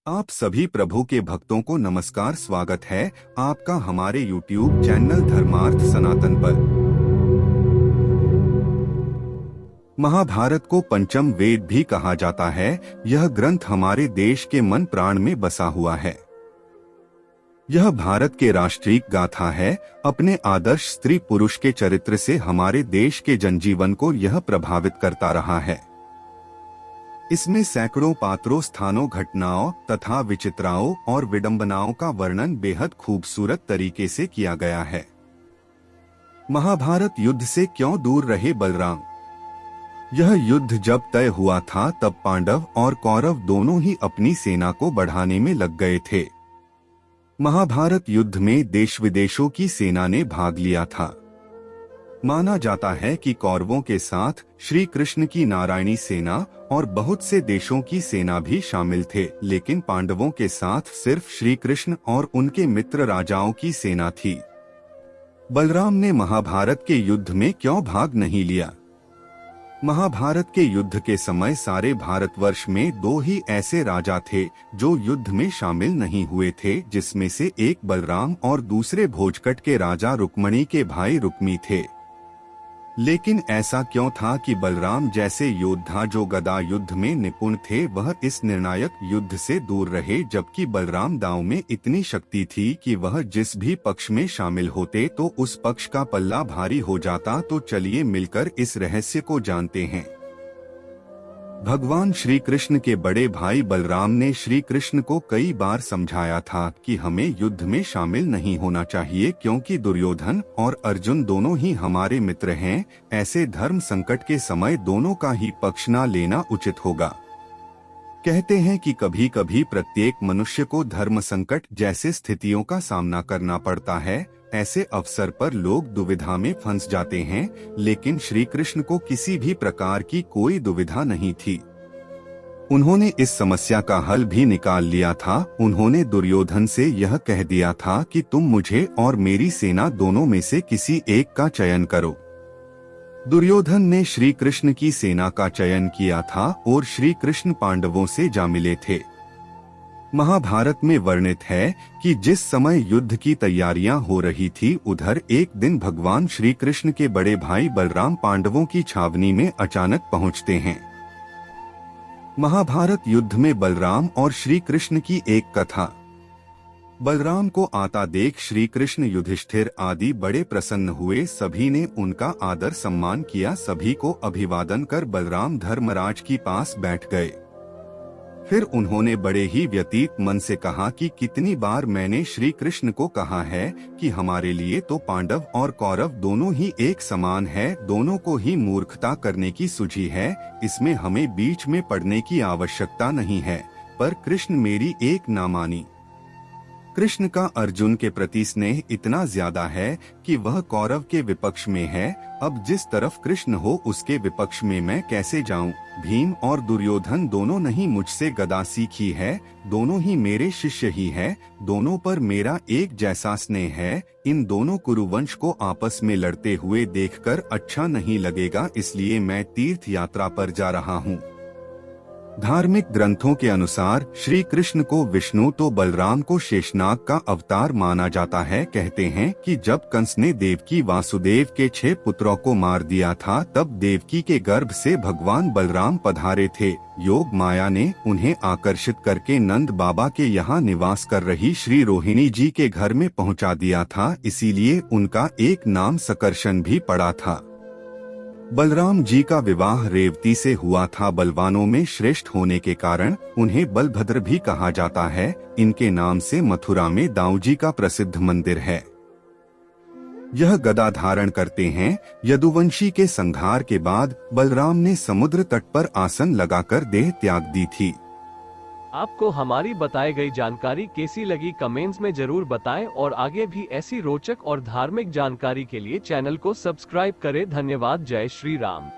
आप सभी प्रभु के भक्तों को नमस्कार। स्वागत है आपका हमारे YouTube चैनल धर्मार्थ सनातन पर। महाभारत को पंचम वेद भी कहा जाता है। यह ग्रंथ हमारे देश के मन प्राण में बसा हुआ है। यह भारत के राष्ट्रीय गाथा है। अपने आदर्श स्त्री पुरुष के चरित्र से हमारे देश के जनजीवन को यह प्रभावित करता रहा है। इसमें सैकड़ों पात्रों, स्थानों, घटनाओं तथा विचित्राओं और विडंबनाओं का वर्णन बेहद खूबसूरत तरीके से किया गया है। महाभारत युद्ध से क्यों दूर रहे बलराम? यह युद्ध जब तय हुआ था तब पांडव और कौरव दोनों ही अपनी सेना को बढ़ाने में लग गए थे। महाभारत युद्ध में देश विदेशों की सेना ने भाग लिया था। माना जाता है कि कौरवों के साथ श्री कृष्ण की नारायणी सेना और बहुत से देशों की सेना भी शामिल थे, लेकिन पांडवों के साथ सिर्फ श्री कृष्ण और उनके मित्र राजाओं की सेना थी। बलराम ने महाभारत के युद्ध में क्यों भाग नहीं लिया? महाभारत के युद्ध के समय सारे भारतवर्ष में दो ही ऐसे राजा थे जो युद्ध में शामिल नहीं हुए थे, जिसमें से एक बलराम और दूसरे भोजकट के राजा रुक्मणी के भाई रुक्मी थे। लेकिन ऐसा क्यों था कि बलराम जैसे योद्धा जो गदा युद्ध में निपुण थे वह इस निर्णायक युद्ध से दूर रहे, जबकि बलराम दांव में इतनी शक्ति थी कि वह जिस भी पक्ष में शामिल होते तो उस पक्ष का पल्ला भारी हो जाता। तो चलिए मिलकर इस रहस्य को जानते हैं। भगवान श्री कृष्ण के बड़े भाई बलराम ने श्री कृष्ण को कई बार समझाया था कि हमें युद्ध में शामिल नहीं होना चाहिए, क्योंकि दुर्योधन और अर्जुन दोनों ही हमारे मित्र हैं। ऐसे धर्म संकट के समय दोनों का ही पक्ष न लेना उचित होगा। कहते हैं कि कभी कभी प्रत्येक मनुष्य को धर्म संकट जैसे स्थितियों का सामना करना पड़ता है। ऐसे अवसर पर लोग दुविधा में फंस जाते हैं, लेकिन श्री कृष्ण को किसी भी प्रकार की कोई दुविधा नहीं थी। उन्होंने इस समस्या का हल भी निकाल लिया था। उन्होंने दुर्योधन से यह कह दिया था कि तुम मुझे और मेरी सेना दोनों में से किसी एक का चयन करो। दुर्योधन ने श्री कृष्ण की सेना का चयन किया था और श्री कृष्ण पांडवों से जा मिले थे। महाभारत में वर्णित है कि जिस समय युद्ध की तैयारियां हो रही थी, उधर एक दिन भगवान श्री कृष्ण के बड़े भाई बलराम पांडवों की छावनी में अचानक पहुंचते हैं। महाभारत युद्ध में बलराम और श्री कृष्ण की एक कथा। बलराम को आता देख श्री कृष्ण, युधिष्ठिर आदि बड़े प्रसन्न हुए। सभी ने उनका आदर सम्मान किया। सभी को अभिवादन कर बलराम धर्मराज की पास बैठ गए। फिर उन्होंने बड़े ही व्यतीत मन से कहा कि कितनी बार मैंने श्री कृष्ण को कहा है कि हमारे लिए तो पांडव और कौरव दोनों ही एक समान है, दोनों को ही मूर्खता करने की सूझी है, इसमें हमें बीच में पड़ने की आवश्यकता नहीं है। पर कृष्ण मेरी एक ना मानी। कृष्ण का अर्जुन के प्रति स्नेह इतना ज्यादा है कि वह कौरव के विपक्ष में है। अब जिस तरफ कृष्ण हो उसके विपक्ष में मैं कैसे जाऊं? भीम और दुर्योधन दोनों नहीं मुझसे गदा सीखी है, दोनों ही मेरे शिष्य ही है, दोनों पर मेरा एक जैसा स्नेह है। इन दोनों कुरुवंश को आपस में लड़ते हुए देखकर अच्छा नहीं लगेगा, इसलिए मैं तीर्थ यात्रा पर जा रहा हूँ। धार्मिक ग्रंथों के अनुसार श्री कृष्ण को विष्णु तो बलराम को शेषनाग का अवतार माना जाता है। कहते हैं कि जब कंस ने देवकी वासुदेव के 6 पुत्रों को मार दिया था, तब देवकी के गर्भ से भगवान बलराम पधारे थे। योग माया ने उन्हें आकर्षित करके नंद बाबा के यहाँ निवास कर रही श्री रोहिणी जी के घर में पहुँचा दिया था, इसीलिए उनका एक नाम सकर्षण भी पड़ा था। बलराम जी का विवाह रेवती से हुआ था। बलवानों में श्रेष्ठ होने के कारण उन्हें बलभद्र भी कहा जाता है। इनके नाम से मथुरा में दाऊजी का प्रसिद्ध मंदिर है। यह गदा धारण करते हैं। यदुवंशी के संहार के बाद बलराम ने समुद्र तट पर आसन लगाकर देह त्याग दी थी। आपको हमारी बताई गई जानकारी कैसी लगी कमेंट्स में जरूर बताएं और आगे भी ऐसी रोचक और धार्मिक जानकारी के लिए चैनल को सब्सक्राइब करें। धन्यवाद। जय श्री राम।